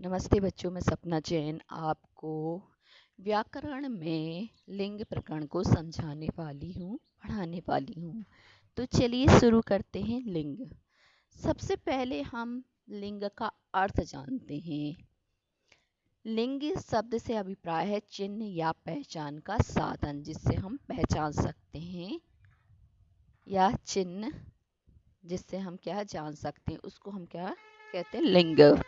नमस्ते बच्चों, मैं सपना जैन आपको व्याकरण में लिंग प्रकरण को समझाने वाली हूँ, पढ़ाने वाली हूँ। तो चलिए शुरू करते हैं। लिंग। सबसे पहले हम लिंग का अर्थ जानते हैं। लिंग शब्द से अभिप्राय है चिन्ह या पहचान का साधन, जिससे हम पहचान सकते हैं, या चिन्ह जिससे हम क्या जान सकते हैं, उसको हम क्या कहते हैं, लिंग।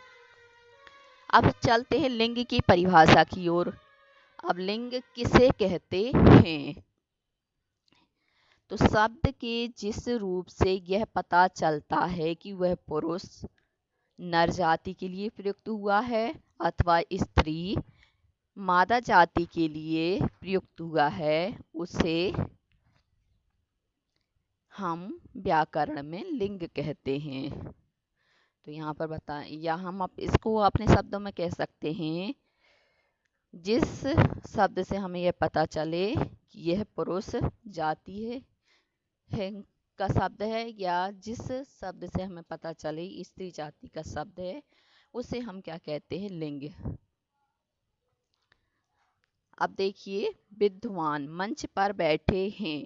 अब चलते हैं लिंग की परिभाषा की ओर। अब लिंग किसे कहते हैं? तो शब्द के जिस रूप से यह पता चलता है कि वह पुरुष नर जाति के लिए प्रयुक्त हुआ है अथवा स्त्री मादा जाति के लिए प्रयुक्त हुआ है, उसे हम व्याकरण में लिंग कहते हैं। तो यहाँ पर बताएं, या हम इसको अपने शब्दों में कह सकते हैं, जिस शब्द से हमें यह पता चले कि यह पुरुष जाति है का शब्द है, या जिस शब्द से हमें पता चले स्त्री जाति का शब्द है, उसे हम क्या कहते हैं, लिंग। अब देखिए, विद्वान मंच पर बैठे हैं।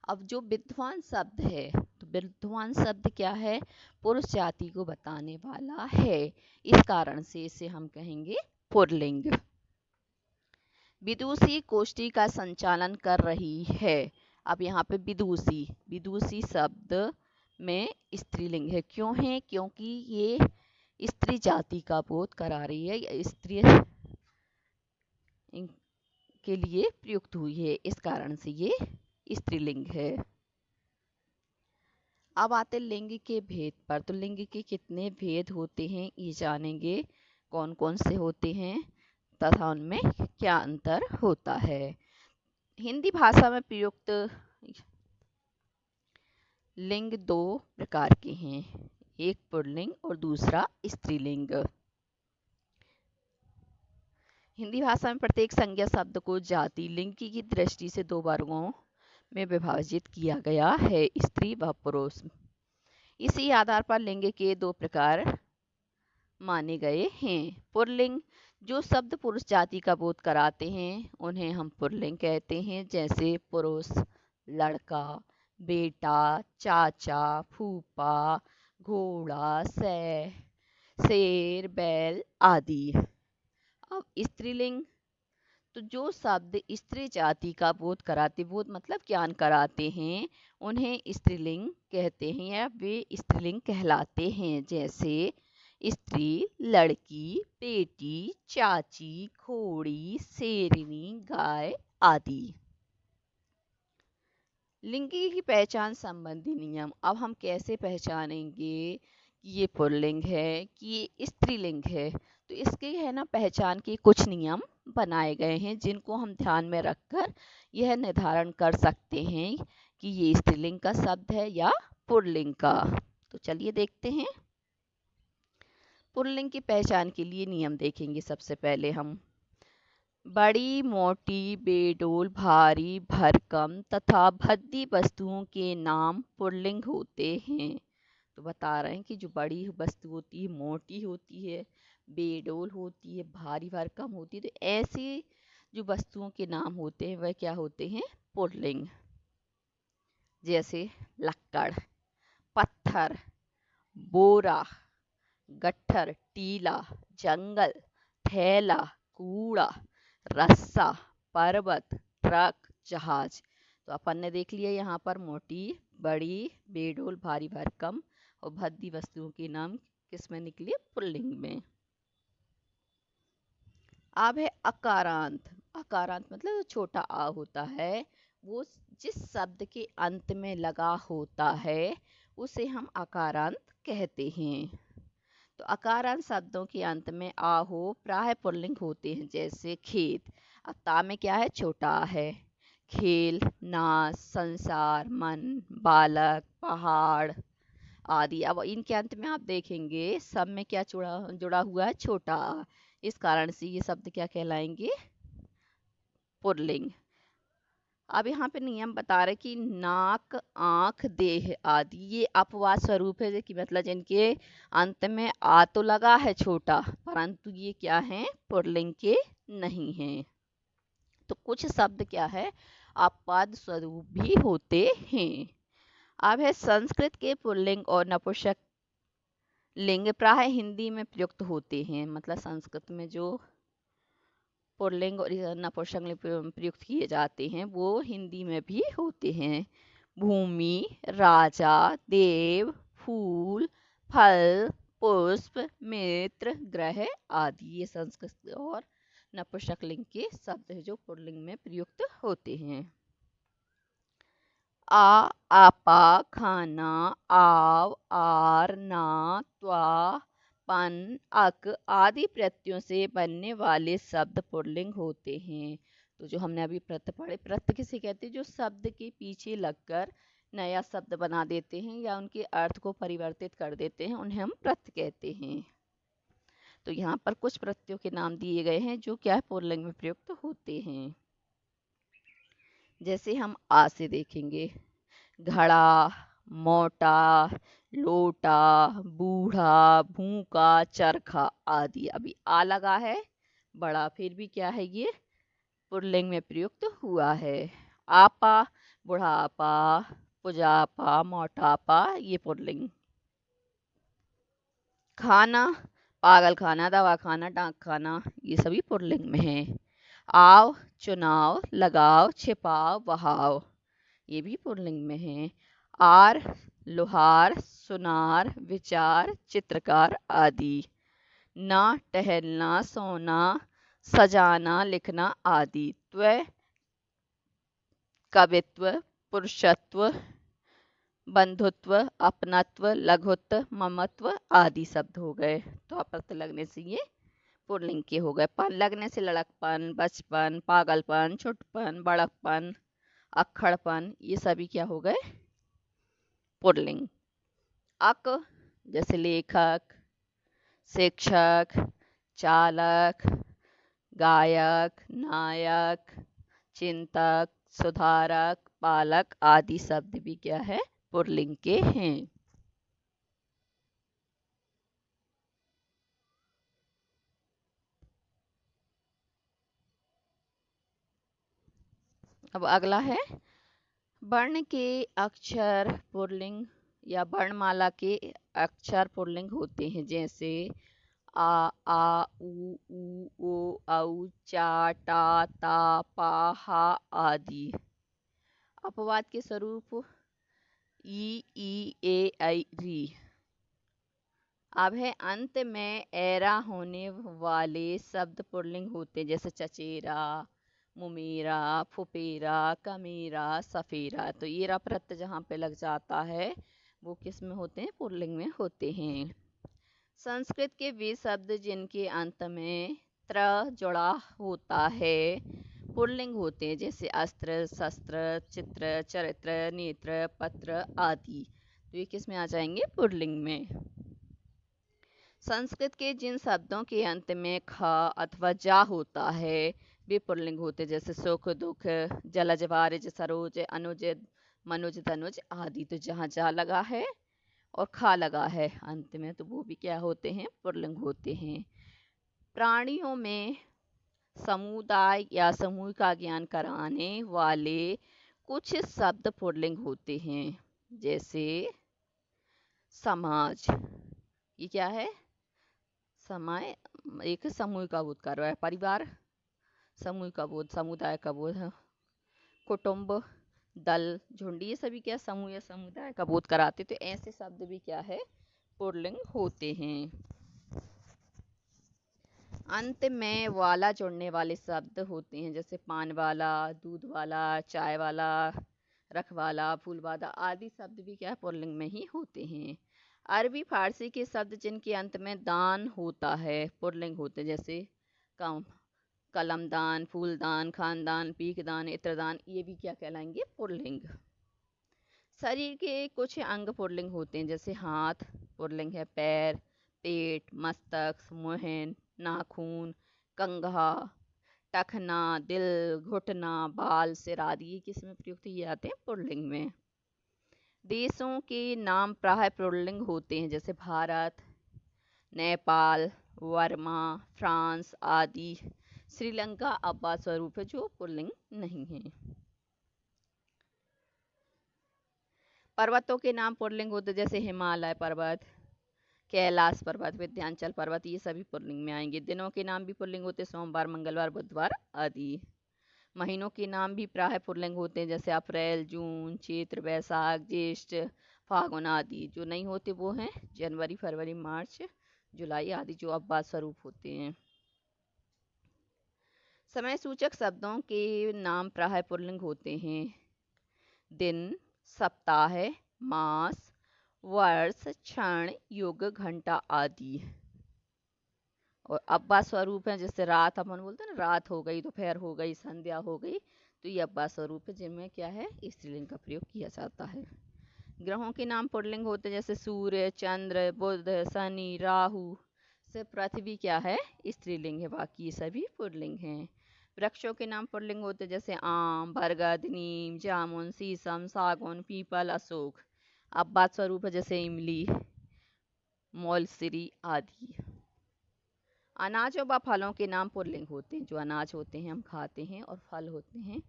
अब जो विद्वान शब्द है, तो विद्वान शब्द क्या है, पुरुष जाति को बताने वाला है। इस कारण से इसे हम कहेंगे पुल्लिंग। विदुषी गोष्ठी का संचालन कर रही है। अब यहाँ पे विदुषी, विदुषी शब्द में स्त्रीलिंग है। क्यों है? क्योंकि ये स्त्री जाति का बोध करा रही है, या स्त्री के लिए प्रयुक्त हुई है, इस कारण से ये स्त्रीलिंग है। अब आते लिंग के भेद पर। तो लिंग के कितने भेद होते हैं ये जानेंगे, कौन कौन से होते हैं तथा उनमें क्या अंतर होता है। हिंदी भाषा में प्रयुक्त लिंग दो प्रकार के हैं, एक पुल्लिंग और दूसरा स्त्रीलिंग। हिंदी भाषा में प्रत्येक संज्ञा शब्द को जाति लिंग की दृष्टि से दो वर्गों में विभाजित किया गया है, स्त्री व पुरुष। इसी आधार पर लिंग के दो प्रकार माने गए हैं। पुल्लिंग, जो शब्द पुरुष जाति का बोध कराते हैं उन्हें हम पुल्लिंग कहते हैं, जैसे पुरुष, लड़का, बेटा, चाचा, फूफा, घोड़ा, शेर, बैल आदि। अब स्त्रीलिंग, तो जो शब्द स्त्री जाति का बोध कराते, बोध मतलब ज्ञान कराते हैं, उन्हें स्त्रीलिंग कहते हैं, या वे स्त्रीलिंग कहलाते हैं, जैसे स्त्री, लड़की, बेटी, चाची, घोड़ी, शेरनी, गाय आदि। लिंग की पहचान संबंधी नियम। अब हम कैसे पहचानेंगे कि ये पुल्लिंग है कि ये स्त्रीलिंग है? तो इसके है ना, पहचान के कुछ नियम बनाए गए हैं, जिनको हम ध्यान में रखकर यह निर्धारण कर सकते हैं कि ये स्त्रीलिंग का शब्द है या पुल्लिंग का। तो चलिए देखते हैं। पुल्लिंग की पहचान के लिए नियम देखेंगे। सबसे पहले हम बड़ी, मोटी, बेडौल, भारी, भरकम तथा भद्दी वस्तुओं के नाम पुल्लिंग होते हैं। तो बता रहे हैं कि जो बड़ी वस्तु होती है, मोटी होती है, बेडौल होती है, भारी भरकम होती है, तो ऐसी जो वस्तुओं के नाम होते हैं वह क्या होते हैं, पुल्लिंग। जैसे लक्कड़, पत्थर, बोरा, गट्ठर, टीला, जंगल, थैला, कूड़ा, रस्सा, पर्वत, ट्रक, जहाज। तो अपन ने देख लिया यहाँ पर मोटी, बड़ी, बेडौल, भारी भरकम और भद्दी वस्तुओं के नाम किस में निकले, पुल्लिंग में। अब है अकारांत। अकारांत मतलब जो छोटा आ होता है, वो जिस शब्द के अंत में लगा होता है उसे हम अकारांत कहते हैं। तो अकारांत शब्दों के अंत में आ हो प्राय पुल्लिंग होते हैं, जैसे खेत। अब ता में क्या है, छोटा आ है। खेल, नाच, संसार, मन, बालक, पहाड़ आदि। अब इनके अंत में आप देखेंगे सब में क्या जुड़ा जुड़ा हुआ है, छोटा आ। इस कारण से ये शब्द क्या कहलाएंगे, पुल्लिंग। अब यहाँ पे नियम बता रहे कि नाक, आंख, देह आदि ये अपवाद स्वरूप है, कि मतलब जिनके अंत में आ तो लगा है छोटा, परंतु ये क्या है, पुल्लिंग के नहीं हैं। तो कुछ शब्द क्या है, अपवाद स्वरूप भी होते हैं। अब है संस्कृत के पुल्लिंग और नपुंसक लिंग प्राय हिंदी में प्रयुक्त होते हैं। मतलब संस्कृत में जो पुल्लिंग और नपुंसक लिंग प्रयुक्त किए जाते हैं वो हिंदी में भी होते हैं। भूमि, राजा, देव, फूल, फल, पुष्प, मित्र, ग्रह आदि ये संस्कृत और नपुंसक लिंग के शब्द हैं जो पुल्लिंग में प्रयुक्त होते हैं। आ, आपा, खाना, आव, आर, ना, त्वा, पन, अक आदि प्रत्ययों से बनने वाले शब्द पुल्लिंग होते हैं। तो जो हमने अभी प्रत्यय पढ़े, प्रत्यय किसे कहते हैं, जो शब्द के पीछे लगकर नया शब्द बना देते हैं या उनके अर्थ को परिवर्तित कर देते हैं, उन्हें हम प्रत्यय कहते हैं। तो यहाँ पर कुछ प्रत्ययों के नाम दिए गए हैं जो क्या है, पुल्लिंग में प्रयुक्त होते हैं। जैसे हम आ से देखेंगे, घड़ा, मोटा, लोटा, बूढ़ा, भूखा, चरखा आदि। अभी आ लगा है बड़ा, फिर भी क्या है, ये पुल्लिंग में प्रयुक्त हुआ है। आपा, बुढ़ापा, पुजापा, मोटापा ये पुल्लिंग। खाना, पागल खाना, दवा खाना, डाक खाना ये सभी पुल्लिंग में है। आव, चुनाव, लगाव, छिपाव, बहाव ये भी पुल्लिंग में है। आर, लोहार, सुनार, विचार, चित्रकार आदि। ना, टहलना, सोना, सजाना, लिखना आदि। त्व, कवित्व, पुरुषत्व, बंधुत्व, अपनत्व, लघुत्व, ममत्व आदि शब्द हो गए। तो अपत्य लगने से ये पुल्लिंग के हो गए। पन लगने से लड़कपन, बचपन, पागलपन, छुटपन, बड़कपन, अक्खड़पन ये सभी क्या हो गए, पुल्लिंग। अक जैसे लेखक, शिक्षक, चालक, गायक, नायक, चिंतक, सुधारक, पालक आदि शब्द भी क्या है, पुल्लिंग के हैं। अब अगला है वर्ण के अक्षर पुल्लिंग या वर्णमाला के अक्षर पुल्लिंग होते हैं। जैसे आ उ ओ औ चा टा ता पा हा आदि। अपवाद के स्वरूप ई ए आई री। अब है अंत में एरा होने वाले शब्द पुल्लिंग होते हैं। जैसे चचेरा, मुमेरा, फुपेरा, कमेरा, सफेरा। तो येरा प्रत्यय जहाँ पे लग जाता है वो किस में होते हैं, पुल्लिंग में होते हैं। संस्कृत के वे शब्द जिनके अंत में त्र जुड़ा होता है पुल्लिंग होते हैं। जैसे अस्त्र, शस्त्र, चित्र, चरित्र, नेत्र, पत्र आदि। तो ये किस में आ जाएंगे, पुल्लिंग में। संस्कृत के जिन शब्दों के अंत में ख अथवा जा होता है वे पुल्लिंग होते, जैसे सुख, दुख, जलज, वारिज, सरोज, अनुज, मनुज, तनुज आदि। तो जहाँ जा लगा है और खा लगा है अंत में तो वो भी क्या होते हैं, पुल्लिंग होते हैं। प्राणियों में समुदाय या समूह का ज्ञान कराने वाले कुछ शब्द पुल्लिंग होते हैं। जैसे समाज, ये क्या है, समय, एक समूह का बोध कर रहा है। परिवार, समूह का बोध, समुदाय का बोध है। कुटुंब, दल, झुंड ये सभी क्या समूह या समुदाय का बोध कराते। तो ऐसे शब्द भी क्या है, पुल्लिंग होते हैं। अंत में वाला जोड़ने वाले शब्द होते हैं। जैसे पान वाला, दूध वाला, चाय वाला, रखवाला, फूल वाला आदि शब्द भी क्या है, पुल्लिंग में ही होते हैं। अरबी फारसी के शब्द जिनके अंत में दान होता है पुल्लिंग होते हैं। जैसे कम कलमदान, फूलदान, खानदान, पीकदान, इत्रदान ये भी क्या कहलाएंगे, पुल्लिंग। शरीर के कुछ अंग पुल्लिंग होते हैं। जैसे हाथ पुल्लिंग है, पैर, पेट, मस्तक, मुहन, नाखून, कंघा, टखना, दिल, घुटना, बाल, सिर आदि ये किस में प्रयुक्त किए जाते हैं? पुल्लिंग में। देशों के नाम प्राय पुल्लिंग होते हैं, जैसे भारत, नेपाल, वर्मा, फ्रांस आदि। श्रीलंका अपवाद स्वरूप है जो पुल्लिंग नहीं है। पर्वतों के नाम पुल्लिंग होते, जैसे हिमालय पर्वत, कैलाश पर्वत, विंध्याचल पर्वत, ये सभी पुल्लिंग में आएंगे। दिनों के नाम भी पुल्लिंग होते, सोमवार, मंगलवार, बुधवार आदि। महीनों के नाम भी प्राय पुल्लिंग होते हैं, जैसे अप्रैल, जून, चैत्र, वैशाख, ज्येष्ठ, फागुन आदि। जो नहीं होते वो हैं जनवरी, फरवरी, मार्च, जुलाई आदि, जो अपवाद स्वरूप होते हैं। समय सूचक शब्दों के नाम प्राय पुल्लिंग होते हैं। दिन, सप्ताह, मास, वर्ष, क्षण, युग, घंटा आदि। और अपवाद स्वरूप है, जैसे रात अपन बोलते हैं ना, रात हो गई, दोपहर हो गई, संध्या हो गई, तो ये अपवाद स्वरूप है जिनमें क्या है? स्त्रीलिंग का प्रयोग किया जाता है। ग्रहों के नाम पुल्लिंग होते हैं, जैसे सूर्य, चंद्र, बुध, शनि, राहु। से पृथ्वी क्या है? स्त्रीलिंग है, बाकी सभी पुल्लिंग हैं। वृक्षों के नाम पुल्लिंग होते हैं, जैसे आम, बरगद, नीम, जामुन, शीशम, सागौन, पीपल, अशोक। अपवाद स्वरूप है, जैसे इमली, मौलसिरी आदि। अनाजों व फलों के नाम पुल्लिंग होते हैं। जो अनाज होते हैं हम खाते हैं और फल होते हैं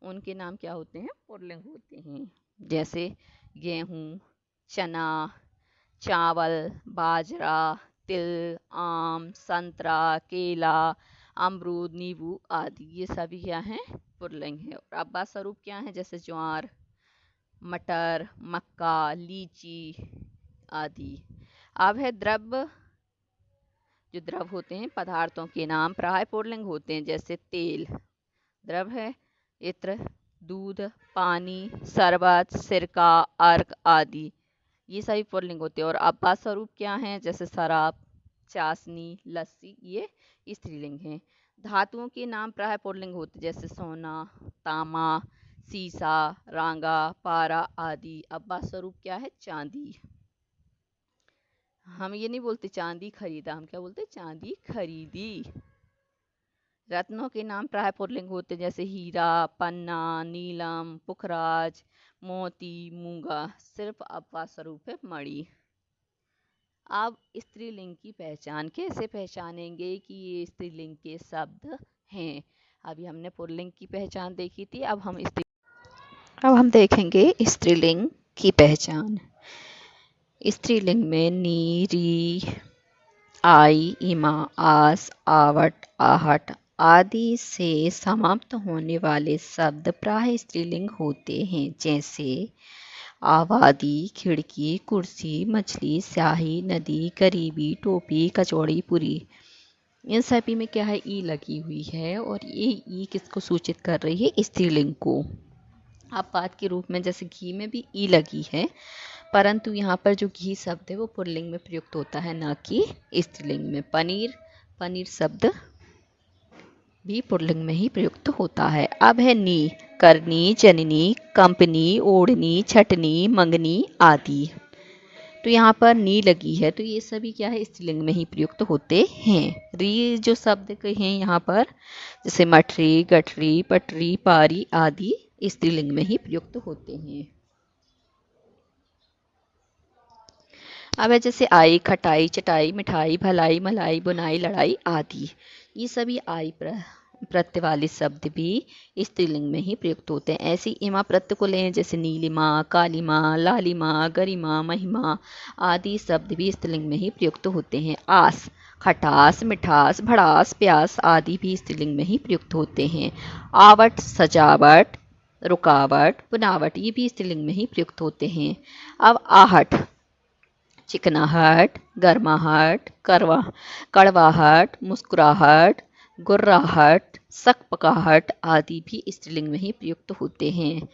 उनके नाम क्या होते हैं? पुल्लिंग होते हैं। जैसे गेहूँ, चना, चावल, बाजरा, तिल, आम, संतरा, केला, अमरूद, नींबू आदि, ये सभी क्या हैं? पुल्लिंग है। और अपवाद स्वरूप क्या है? जैसे ज्वार, मटर, मक्का, लीची आदि। अब है द्रव्य। जो द्रव होते हैं पदार्थों के नाम प्राय पुल्लिंग होते हैं, जैसे तेल द्रव है, इत्र, दूध, पानी, शरबत, सिरका, अर्क आदि, ये सभी पुल्लिंग होते हैं। और अपवाद स्वरूप क्या हैं? जैसे शराब, चाशनी, लस्सी, ये स्त्रीलिंग हैं। धातुओं के नाम प्राय पुल्लिंग होते, जैसे सोना, तांबा, सीसा, रांगा, पारा आदि। अपवाद स्वरूप क्या है? चांदी। हम ये नहीं बोलते चांदी खरीदा, हम क्या बोलते? चांदी खरीदी। रत्नों के नाम प्राय पुल्लिंग होते, जैसे हीरा, पन्ना, नीलम, पुखराज, मोती, मूंगा। सिर्फ अपवाद स्वरूप है मणि। अब स्त्रीलिंग की पहचान कैसे पहचानेंगे कि ये स्त्रीलिंग के शब्द हैं? अभी हमने पुल्लिंग की पहचान देखी थी, अब हम देखेंगे स्त्रीलिंग की पहचान। स्त्रीलिंग में नी, री, आई, इमा, आस, आवट, आहट आदि से समाप्त होने वाले शब्द प्राय स्त्रीलिंग होते हैं, जैसे आबादी, खिड़की, कुर्सी, मछली, स्याही, नदी, करीबी, टोपी, कचौड़ी, पूरी। इन सभी में क्या है? ई लगी हुई है और ये ई किसको सूचित कर रही है? स्त्रीलिंग को। अपवाद के रूप में जैसे घी में भी ई लगी है, परंतु यहाँ पर जो घी शब्द है वो पुल्लिंग में प्रयुक्त होता है, ना कि स्त्रीलिंग में। पनीर, पनीर शब्द भी पुल्लिंग में ही प्रयुक्त होता है। अब है नी, करनी, जननी, कंपनी, ओढ़नी, छटनी, मंगनी आदि। तो यहाँ पर नी लगी है, तो ये सभी क्या है? स्त्रीलिंग में ही प्रयुक्त होते हैं। री जो शब्द के हैं यहाँ पर, जैसे मठरी, गठरी, पटरी, पारी आदि, स्त्रीलिंग में ही प्रयुक्त होते हैं। अब है जैसे आई, खटाई, चटाई, मिठाई, भलाई, मलाई, बुनाई, लड़ाई आदि। ये सभी आई प्रत्यय वाले शब्द भी स्त्रीलिंग में ही प्रयुक्त होते हैं। ऐसी इमा प्रत्यय को लें, जैसे नीलिमा, कालिमा, लालिमा, गरिमा, महिमा आदि शब्द भी स्त्रीलिंग में ही प्रयुक्त होते हैं। आस, खटास, मिठास, भड़ास, प्यास आदि भी स्त्रीलिंग में ही प्रयुक्त होते हैं। आवट, सजावट, रुकावट, बुनावट ये भी स्त्रीलिंग में ही प्रयुक्त होते हैं। अब आहट, चिकनाहट, गर्माहट, कड़वाहट, मुस्कुराहट, गुर्राहट, सकपकाहट आदि भी स्त्रीलिंग में ही प्रयुक्त होते हैं।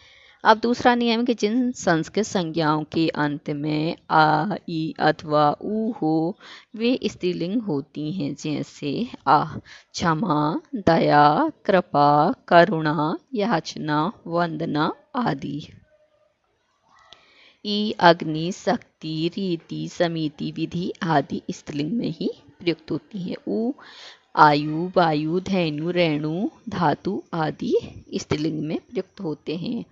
अब दूसरा नियम कि जिन संस्कृत संज्ञाओं के अंत में आ, ई अथवा ऊ हो वे स्त्रीलिंग होती हैं, जैसे आ, क्षमा, दया, कृपा, करुणा, याचना, वंदना आदि। ई, अग्नि, शक्ति, रीति, समिति, विधि आदि स्त्रीलिंग में ही प्रयुक्त होती है। ऊ, आयु, वायु, धैनु, रेणु, धातु आदि स्त्रीलिंग में प्रयुक्त होते हैं।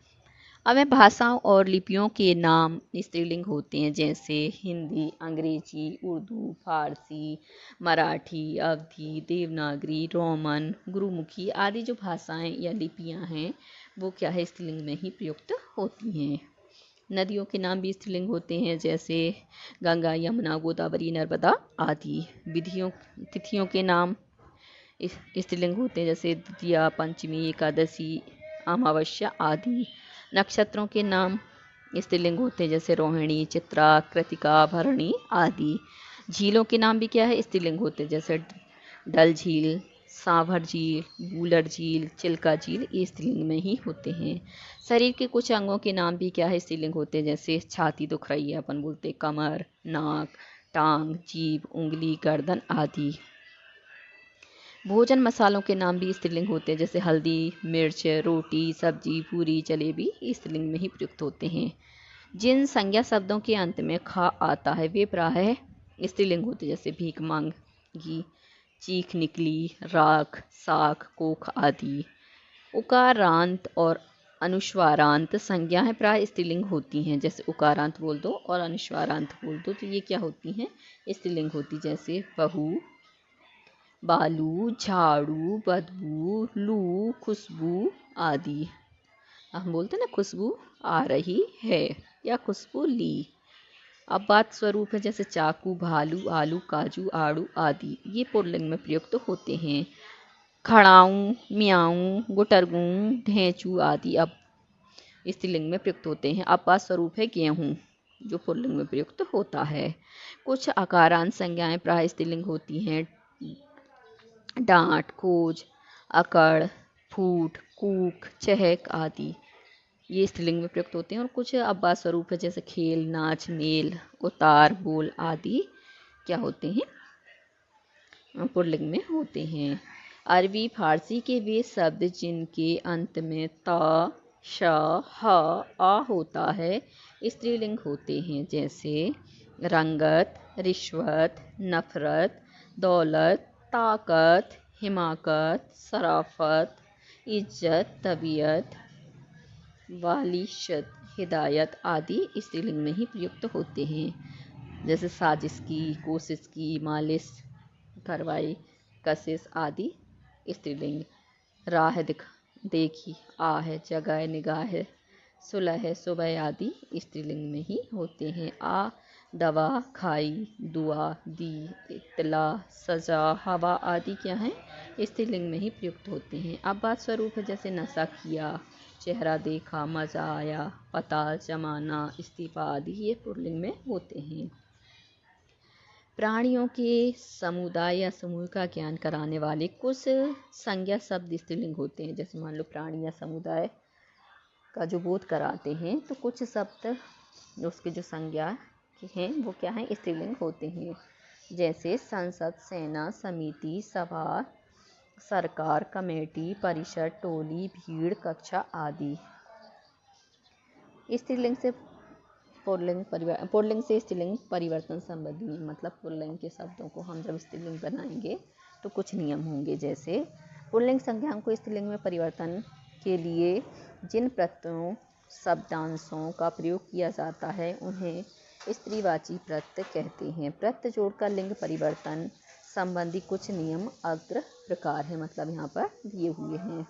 अब है भाषाओं और लिपियों के नाम स्त्रीलिंग होते हैं, जैसे हिंदी, अंग्रेजी, उर्दू, फारसी, मराठी, अवधी, देवनागरी, रोमन, गुरुमुखी आदि जो भाषाएं या लिपियां हैं वो क्या है, स्त्रीलिंग में ही प्रयुक्त होती हैं। नदियों के नाम भी स्त्रीलिंग होते हैं, जैसे गंगा, यमुना, गोदावरी, नर्मदा आदि। विधियों तिथियों के नाम स्त्रीलिंग होते हैं, जैसे द्वितीया, पंचमी, एकादशी, अमावस्या आदि। नक्षत्रों के नाम स्त्रीलिंग होते हैं, जैसे रोहिणी, चित्रा, कृतिका, भरणी आदि। झीलों के नाम भी क्या है, स्त्रीलिंग होते हैं, जैसे डल झील, सांभर झील, गूलर झील, चिल्का झील, ये स्त्रीलिंग में ही होते हैं। शरीर के कुछ अंगों के नाम भी क्या है, स्त्रीलिंग होते हैं, जैसे छाती दुख रही है अपन बोलते कमर, नाक, टांग, जीभ, उंगली, गर्दन आदि। भोजन मसालों के नाम भी स्त्रीलिंग होते हैं, जैसे हल्दी, मिर्च, रोटी, सब्जी, पूरी, जलेबी स्त्रीलिंग में ही प्रयुक्त होते हैं। जिन संज्ञा शब्दों के अंत में खा आता है वे प्रायः स्त्रीलिंग होते हैं, जैसे भीख मांगी, चीख निकली, राख, साख, कोख आदि। उकारांत और अनुस्वारांत संज्ञाएं प्राय स्त्रीलिंग होती हैं, जैसे उकारांत बोल दो और अनुस्वारांत बोल दो तो ये क्या होती हैं, स्त्रीलिंग होती, जैसे बहू, बालू, झाड़ू, बदबू, लू, खुशबू आदि। हम बोलते हैं ना खुशबू आ रही है या खुशबू ली। अब बात स्वरूप है, जैसे चाकू, भालू, आलू, काजू, आड़ू आदि ये पुल्लिंग में प्रयुक्त होते हैं। खड़ाऊँ, म्याऊँ, गुटरगू, ढेंचू आदि अब स्त्रीलिंग में प्रयुक्त होते हैं। अब बात स्वरूप है गेहूँ, जो पुल्लिंग में प्रयुक्त होता है। कुछ आकारांत संज्ञाएं प्राय स्त्रीलिंग होती हैं, डांट, खोज, अकड़, फूट, कूक, चहक आदि ये स्त्रीलिंग में प्रयुक्त होते हैं। और कुछ अब्बा स्वरूप है, जैसे खेल, नाच, मेल, उतार, बोल आदि क्या होते हैं, पुल्लिंग में होते हैं। अरबी फारसी के वे शब्द जिनके अंत में ता, श, ह, आ होता है स्त्रीलिंग होते हैं, जैसे रंगत, रिश्वत, नफरत, दौलत, ताकत, हिमाकत, शराफत, इज्जत, तबीयत, वालिशत, हिदायत आदि स्त्रीलिंग में ही प्रयुक्त होते हैं, जैसे साजिश की, कोशिश की, मालिश, कार्रवाई, कशिश आदि स्त्रीलिंग। राह देखी, आह, जगह, निगाह, सुलह, सुबह आदि स्त्रीलिंग में ही होते हैं। आ, दवा, खाई, दुआ, दी, इत्तला, सजा, हवा आदि क्या हैं, स्त्रीलिंग में ही प्रयुक्त होते हैं। अब बात स्वरूप है, जैसे नशा किया, चेहरा देखा, मज़ा आया, पता, जमाना, इस्तीफा आदि ये पुल्लिंग में होते हैं। प्राणियों के समुदाय या समूह का ज्ञान कराने वाले कुछ संज्ञा शब्द स्त्रीलिंग होते हैं, जैसे मान लो प्राणी या समुदाय का जो बोध कराते हैं तो कुछ शब्द उसके जो संज्ञा हैं वो क्या हैं, स्त्रीलिंग होते हैं, जैसे संसद, सेना, समिति, सभा, सरकार, कमेटी, परिषद, टोली, भीड़, कक्षा आदि। स्त्रीलिंग से पुल्लिंग से स्त्रीलिंग परिवर्तन संबंधी है, मतलब पुल्लिंग के शब्दों को हम जब स्त्रीलिंग बनाएंगे तो कुछ नियम होंगे, जैसे पुल्लिंग संज्ञाओं को स्त्रीलिंग में परिवर्तन के लिए जिन प्रत्ययों, शब्दांशों का प्रयोग किया जाता है उन्हें स्त्रीवाची प्रत्यय कहते हैं। प्रत्यय जोड़कर लिंग परिवर्तन संबंधी कुछ नियम अग्र प्रकार है, मतलब यहाँ पर दिए हुए हैं।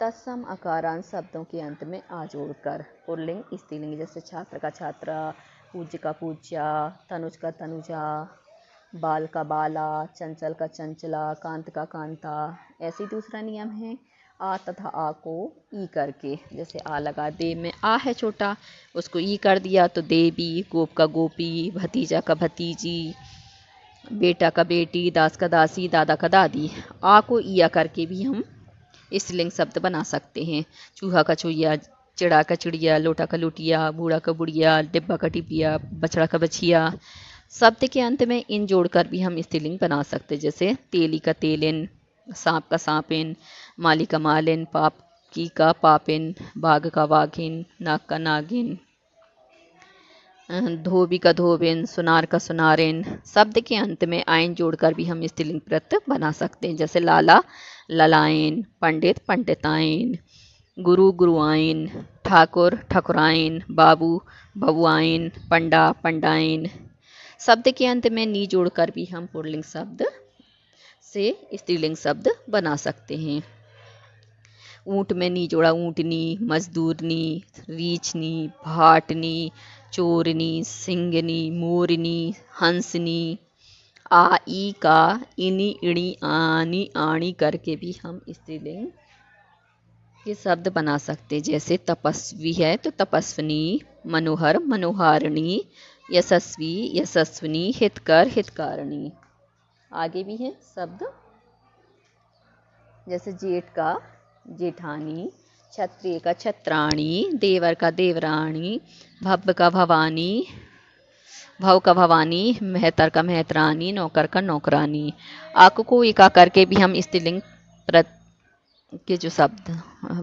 तत्सम आकारांत शब्दों के अंत में आ जोड़कर पुल्लिंग स्त्रीलिंग, जैसे छात्र का छात्रा, पूज्य का पूज्या, तनुज का तनुजा, बाल का बाला, चंचल का चंचला, कांत का कांता। ऐसे दूसरा नियम है आ तथा आ को ई करके, जैसे आ लगा दे में आ है छोटा उसको ई कर दिया तो देवी, गोप का गोपी, भतीजा का भतीजी, बेटा का बेटी, दास का दासी, दादा का दादी। आ को ईया करके भी हम स्त्रीलिंग शब्द बना सकते हैं, चूहा का चूहिया, चिड़ा का चिड़िया, लोटा का लोटिया, बूढ़ा का बुढ़िया, डिब्बा का डिबिया, बछड़ा का बछिया। शब्द के अंत में इन जोड़कर भी हम स्त्रीलिंग बना सकते हैं, जैसे तेली का तेलिन, सांप का सांपिन, माली का मालिन, पापकी का पापिन, बाघ का वाघिन, नाग का नागिन। धोबी का धोबिन, सुनार का सुनारिन। शब्द के अंत में आइन जोड़कर भी हम स्त्रीलिंग प्रत्यय बना सकते हैं, जैसे लाला ललायन, पंडित पंडिताइन, गुरु गुरुआइन, ठाकुर ठकुराइन, बाबू बबुआइन, पंडा पंडाइन। शब्द के अंत में नी जोड़कर भी हम पुल्लिंग शब्द से स्त्रीलिंग शब्द बना सकते हैं। ऊँट में नी जोड़ा ऊँटनी, मजदूरनी, रीछनी, भाटनी, चोरनी, सिंगनी, मोरनी, हंसनी। आ ई का इनी इणी आनी आणी करके भी हम स्त्रीलिंग के शब्द बना सकते, जैसे तपस्वी है तो तपस्विनी, मनोहर मनोहारिणी, यशस्वी यशस्विनी, हितकर हितकारिणी। आगे भी है शब्द, जैसे जेठ का जेठानी, क्षत्रिय का छत्राणी, देवर का देवरानी, भव्य का भवानी, भव का भवानी, मेहतर का मेहतरानी, नौकर का नौकरानी। आक को एका करके भी हम स्त्रीलिंग के जो शब्द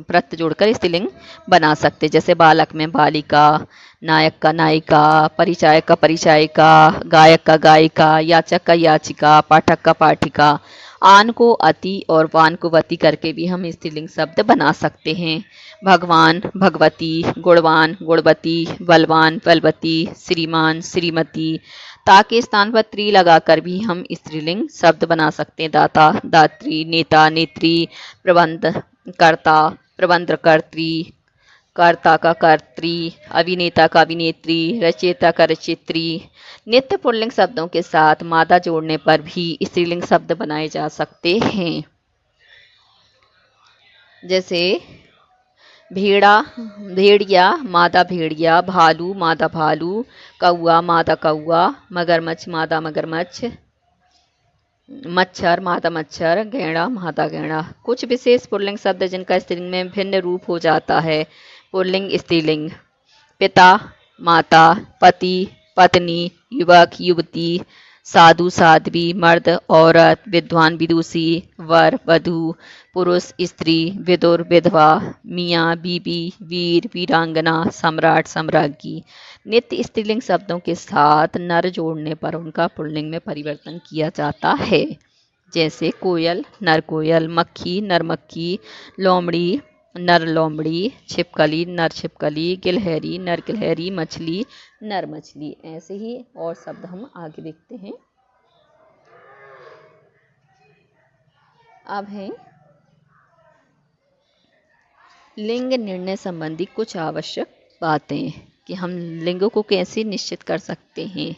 प्रत्यय जोड़कर स्त्रीलिंग बना सकते, जैसे बालक में बालिका, नायक का नायिका, परिचायक का परिचायिका, गायक का गायिका, याचक का याचिका, पाठक का पाठिका। आन को अति और वान को वती करके भी हम स्त्रीलिंग शब्द बना सकते हैं। भगवान भगवती, गुणवान गुणवती, बलवान बलवती, श्रीमान श्रीमती। ता के स्थान पर त्री लगाकर भी हम स्त्रीलिंग शब्द बना सकते हैं, दाता दात्री, नेता नेत्री, प्रबंध कर्ता प्रबंधकर्त्री, कर्ता का कर्त्री, अभिनेता का अभिनेत्री, रचयिता का रचयित्री। नित्य पुल्लिंग शब्दों के साथ मादा जोड़ने पर भी स्त्रीलिंग शब्द बनाए जा सकते हैं, जैसे भेड़ा भेड़िया, मादा भेड़िया, भालू मादा भालू, कौआ मादा कौआ, मगरमच्छ मादा मगरमच्छ, मच्छर मादा मच्छर, गैंडा मादा गैंडा। कुछ विशेष पुल्लिंग शब्द जिनका स्त्रीलिंग में भिन्न रूप हो जाता है। पुल्लिंग स्त्रीलिंग, पिता माता, पति पत्नी, युवक युवती, साधु साध्वी, मर्द औरत, विद्वान विदुषी, वर वधू, पुरुष स्त्री, विदुर विधवा, मियाँ बीबी, वीर वीरांगना, सम्राट सम्राज्ञी। नित्य स्त्रीलिंग शब्दों के साथ नर जोड़ने पर उनका पुल्लिंग में परिवर्तन किया जाता है, जैसे कोयल नर कोयल, मक्खी नर मक्खी, लोमड़ी नर लोमड़ी, छिपकली नर छिपकली, गिलहरी नर गिलहरी, मछली नर मछली। ऐसे ही और शब्द हम आगे देखते हैं। अब है लिंग निर्णय संबंधी कुछ आवश्यक बातें कि हम लिंगों को कैसे निश्चित कर सकते हैं,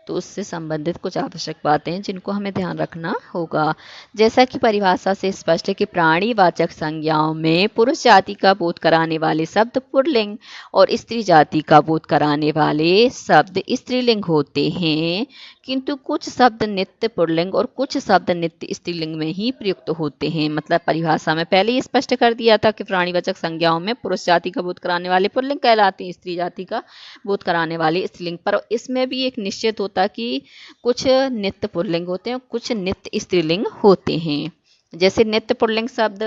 तो उससे संबंधित कुछ आवश्यक बातें हैं जिनको हमें ध्यान रखना होगा। जैसा कि परिभाषा से स्पष्ट है कि प्राणीवाचक संज्ञाओं में पुरुष जाति का बोध कराने वाले शब्द पुल्लिंग और स्त्री जाति का बोध कराने वाले शब्द स्त्रीलिंग होते हैं, किंतु कुछ शब्द नित्य पुल्लिंग और कुछ शब्द नित्य स्त्रीलिंग में ही प्रयुक्त होते हैं। मतलब परिभाषा में पहले ही स्पष्ट कर दिया था कि प्राणीवाचक संज्ञाओं में पुरुष जाति का बोध कराने वाले पुल्लिंग कहलाते हैं, स्त्री जाति का बोध कराने वाले स्त्रीलिंग। पर इसमें भी एक निश्चित होता कि कुछ नित्य पुल्लिंग होते हैं, कुछ नित्य स्त्रीलिंग होते हैं। जैसे नित्य पुल्लिंग शब्द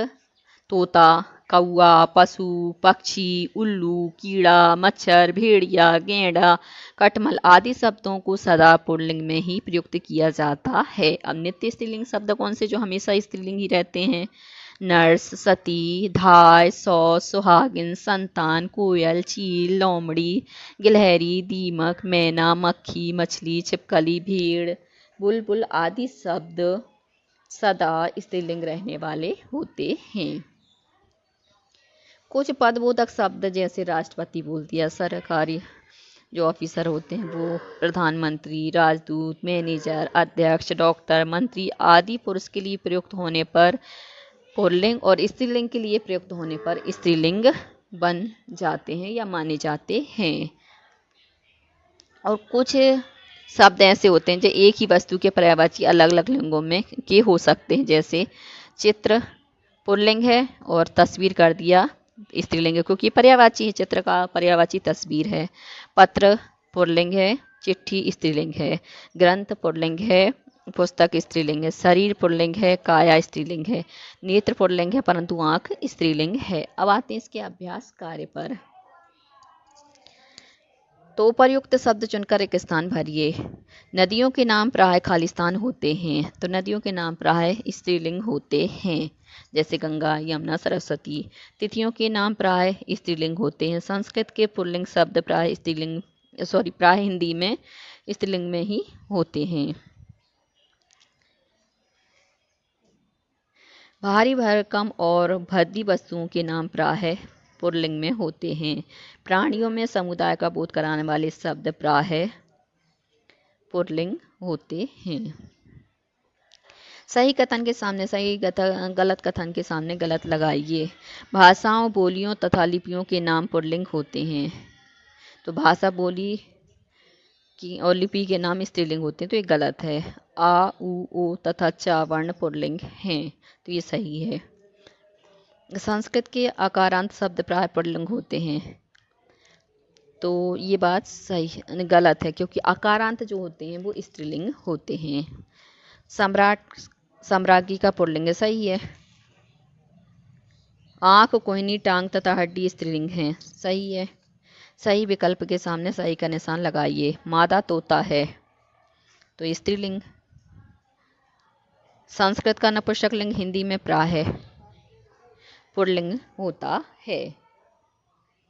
तोता, कौआ, पशु, पक्षी, उल्लू, कीड़ा, मच्छर, भेड़िया, गेंडा, कटमल आदि शब्दों को सदा पुल्लिंग में ही प्रयुक्त किया जाता है। अब नित्य स्त्रीलिंग शब्द कौन से जो हमेशा स्त्रीलिंग ही रहते हैं? नर्स, सती, धाय, सौ, सुहागिन, संतान, कोयल, चील, लोमड़ी, गिलहरी, दीमक, मैना, मक्खी, मछली, छिपकली, भेड़, बुलबुल आदि शब्द सदा स्त्रीलिंग रहने वाले होते हैं। कुछ पदबोधक शब्द जैसे राष्ट्रपति बोल दिया, सरकारी जो ऑफिसर होते हैं वो, प्रधानमंत्री, राजदूत, मैनेजर, अध्यक्ष, डॉक्टर, मंत्री आदि पुरुष के लिए प्रयुक्त होने पर पुल्लिंग और स्त्रीलिंग के लिए प्रयुक्त होने पर स्त्रीलिंग बन जाते हैं या माने जाते हैं। और कुछ शब्द ऐसे होते हैं जो एक ही वस्तु के पर्यायवाची अलग अलग लिंगों में के हो सकते हैं, जैसे चित्र पुल्लिंग है और तस्वीर कर दिया स्त्रीलिंग है क्योंकि पर्यायवाची है, चित्र का पर्यायवाची तस्वीर है। पत्र पुल्लिंग है, चिट्ठी स्त्रीलिंग है। ग्रंथ पुल्लिंग है, पुस्तक स्त्रीलिंग है। शरीर पुल्लिंग है, काया स्त्रीलिंग है। नेत्र पुल्लिंग है परंतु आंख स्त्रीलिंग है। अब आते हैं इसके अभ्यास कार्य पर। तो उपर्युक्त शब्द चुनकर एक स्थान भरिए। नदियों के नाम प्राय खालिस्तान होते हैं, तो नदियों के नाम प्राय स्त्रीलिंग होते हैं, जैसे गंगा, यमुना, सरस्वती। तिथियों के नाम प्राय स्त्रीलिंग होते हैं। संस्कृत के पुल्लिंग शब्द प्राय हिंदी में स्त्रीलिंग में ही होते हैं। भारी भरकम और भद्दी वस्तुओं के नाम प्राय पुल्लिंग में होते हैं। प्राणियों में समुदाय का बोध कराने वाले शब्द प्राय पुल्लिंग होते हैं। सही कथन के सामने सही, गलत कथन के सामने गलत लगाइए। भाषाओं, बोलियों तथा लिपियों के नाम पुल्लिंग होते हैं, तो भाषा, बोली की और लिपि के नाम स्त्रीलिंग होते हैं, तो ये गलत है। आ, उ, ओ तथा चा वर्ण पुल्लिंग हैं, तो ये सही है। संस्कृत के आकारांत शब्द प्राय पुल्लिंग होते हैं, तो ये बात सही गलत है, क्योंकि आकारांत जो होते हैं वो स्त्रीलिंग होते हैं। सम्राट, सम्राज्ञी का पुल्लिंग सही है। आंख, कोहनी, टांग तथा हड्डी स्त्रीलिंग हैं, सही है। सही विकल्प के सामने सही का निशान लगाइए। मादा तोता है, तो स्त्रीलिंग। संस्कृत का नपुंसकलिंग हिंदी में प्राय पुल्लिंग होता है।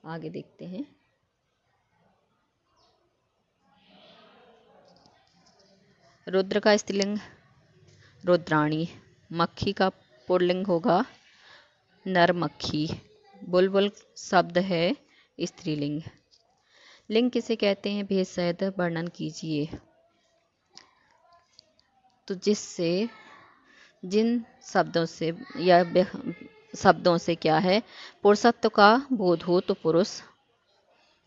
आगे देखते हैं। रुद्र का स्त्रीलिंग रुद्राणी। मक्खी का पुल्लिंग होगा नरमक्खी। बुलबुल शब्द है स्त्रीलिंग। लिंग किसे कहते हैं, भेद सहित वर्णन कीजिए। तो जिससे, जिन शब्दों से या शब्दों से क्या है, पुरुषत्व का बोध हो तो पुरुष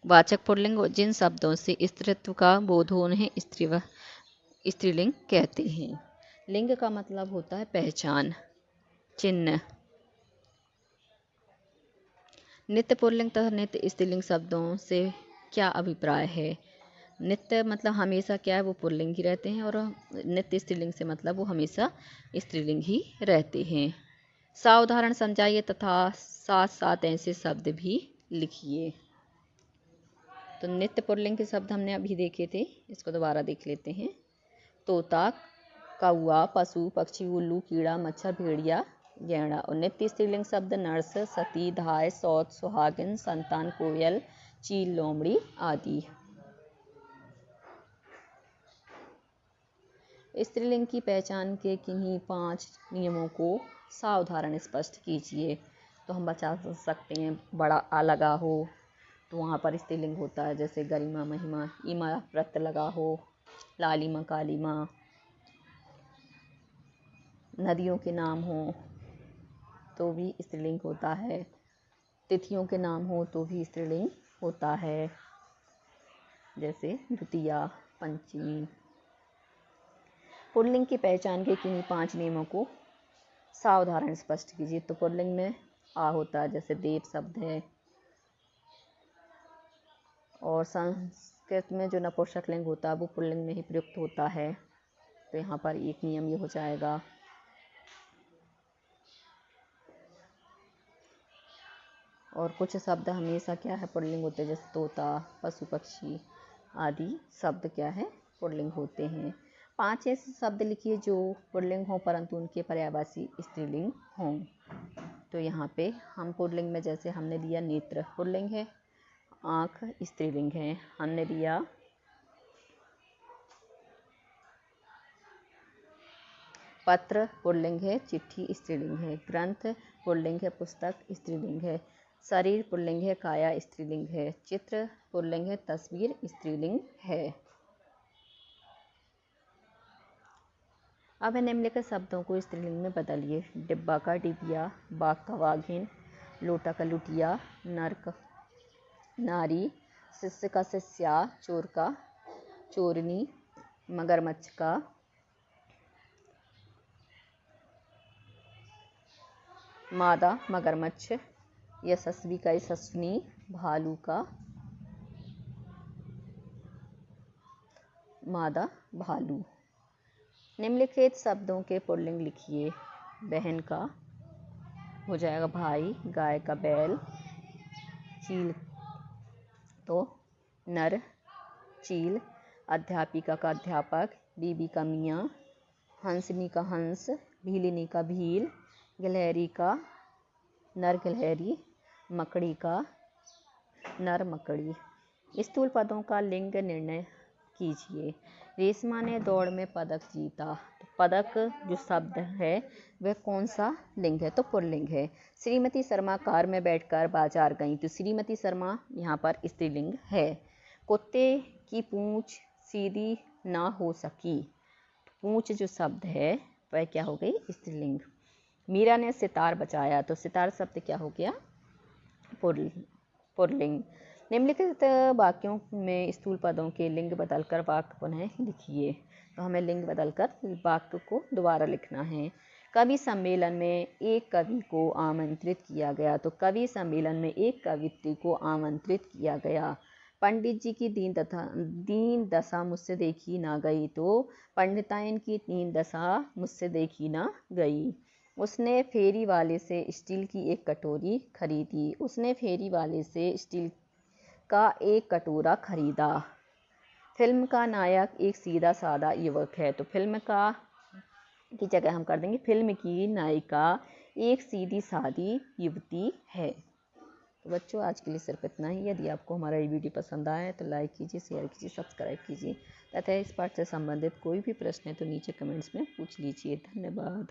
वाचक पुल्लिंग, और जिन शब्दों से स्त्रीत्व का बोध हो उन्हें स्त्रीलिंग कहते हैं। लिंग का मतलब होता है पहचान, चिन्ह। नित्य पुल्लिंग तथा नित्य स्त्रीलिंग शब्दों से क्या अभिप्राय है। नित्य मतलब हमेशा क्या है, वो पुल्लिंग ही रहते हैं, और नित्य स्त्रीलिंग से मतलब वो हमेशा स्त्रीलिंग ही रहते हैं। साउदाहरण समझाइए तथा साथ साथ ऐसे शब्द भी लिखिए। तो नित्य पुल्लिंग के शब्द हमने अभी देखे थे, इसको दोबारा देख लेते हैं। तोता, कौआ, पशु, पक्षी, उल्लू, कीड़ा, मच्छर, भेड़िया, गैंडा। और नित्य स्त्रीलिंग शब्द नर्स, सती, धाय, सौत, सुहागिन, संतान, कोयल, चील, लोमड़ी आदि। स्त्रीलिंग की पहचान के किन्हीं 5 नियमों को सावधारण स्पष्ट कीजिए। तो हम बचा सकते हैं, बड़ा आ लगा हो तो वहाँ पर स्त्रीलिंग होता है, जैसे गरिमा, महिमा, इमा प्रत्यय लगा हो, लालिमा, कालिमा। नदियों के नाम हो तो भी स्त्रीलिंग होता है। तिथियों के नाम हो तो भी स्त्रीलिंग होता है, जैसे द्वितीया, पंचमी। पुल्लिंग की पहचान के किन्हीं 5 नियमों को सावधारण स्पष्ट कीजिए। तो पुल्लिंग में आ होता है, जैसे देव शब्द है। और संस्कृत में जो नपुंसकलिंग होता है वो पुल्लिंग में ही प्रयुक्त होता है, तो यहाँ पर एक नियम ये हो जाएगा। और कुछ शब्द हमेशा क्या है, पुल्लिंग होते हैं, जैसे तोता, पशु, पक्षी आदि शब्द क्या है, पुल्लिंग होते हैं। 5 ऐसे शब्द लिखिए जो पुल्लिंग हों परंतु उनके पर्यायवाची स्त्रीलिंग हों। तो यहाँ पे हम पुल्लिंग में जैसे हमने दिया नेत्र पुल्लिंग है, आँख स्त्रीलिंग है। हमने दिया पत्र पुल्लिंग है, चिट्ठी स्त्रीलिंग है। ग्रंथ पुल्लिंग है, पुस्तक स्त्रीलिंग है। शरीर पुल्लिंग है, काया स्त्रीलिंग है। चित्र पुल्लिंग है, तस्वीर स्त्रीलिंग है। अब निम्नलिखित शब्दों को स्त्रीलिंग में बदलिए। डिब्बा का डिबिया, बाघ का बाघिन, लोटा का लुटिया, नर का नारी, शिष्य का शिष्या, चोर का चोरनी, मगरमच्छ का मादा मगरमच्छ, यशस्वी का यशस्विनी, भालू का मादा भालू। निम्नलिखित शब्दों के पुल्लिंग लिखिए। बहन का हो जाएगा भाई, गाय का बैल, चील तो नर, चील, अध्यापिका का अध्यापक, बीबी का मियाँ, हंसनी का हंस, भीलिनी का भील, गिलहरी का नर गिलहरी, मकड़ी का नर मकड़ी। स्थूल पदों का लिंग निर्णय कीजिए। रेशमा ने दौड़ में पदक जीता। तो पदक जो शब्द है वह कौन सा लिंग है? तो पुल्लिंग है। श्रीमती शर्मा कार में बैठकर बाजार गईं। तो श्रीमती शर्मा यहाँ पर स्त्रीलिंग है। कुत्ते की पूंछ सीधी ना हो सकी। पूंछ जो शब्द है वह क्या हो गई? स्त्रीलिंग। मीरा ने सितार बजाया। तो सितार शब्द क्या हो गया? पुल्लिंग। निम्नलिखित वाक्यों में स्थूल पदों के लिंग बदलकर वाक्य पुनः लिखिए। तो हमें लिंग बदलकर वाक्य को दोबारा लिखना है। कवि सम्मेलन में एक कवि को आमंत्रित किया गया। तो कवि सम्मेलन में एक कवित्री को आमंत्रित किया गया। पंडित जी की दीन दशा मुझसे देखी ना गई। तो पंडिताइन की दीन दशा मुझसे देखी ना गई। उसने फेरी वाले से स्टील की एक कटोरी खरीदी। उसने फेरी वाले से स्टील का एक कटोरा खरीदा। फिल्म का नायक एक सीधा साधा युवक है। तो फिल्म का की जगह हम कर देंगे फिल्म की नायिका एक सीधी सादी युवती है। तो बच्चों आज के लिए सिर्फ इतना ही। यदि आपको हमारा ये वीडियो पसंद आया तो लाइक कीजिए, शेयर कीजिए, सब्सक्राइब कीजिए तथा इस पाठ से संबंधित कोई भी प्रश्न है तो नीचे कमेंट्स में पूछ लीजिए। धन्यवाद।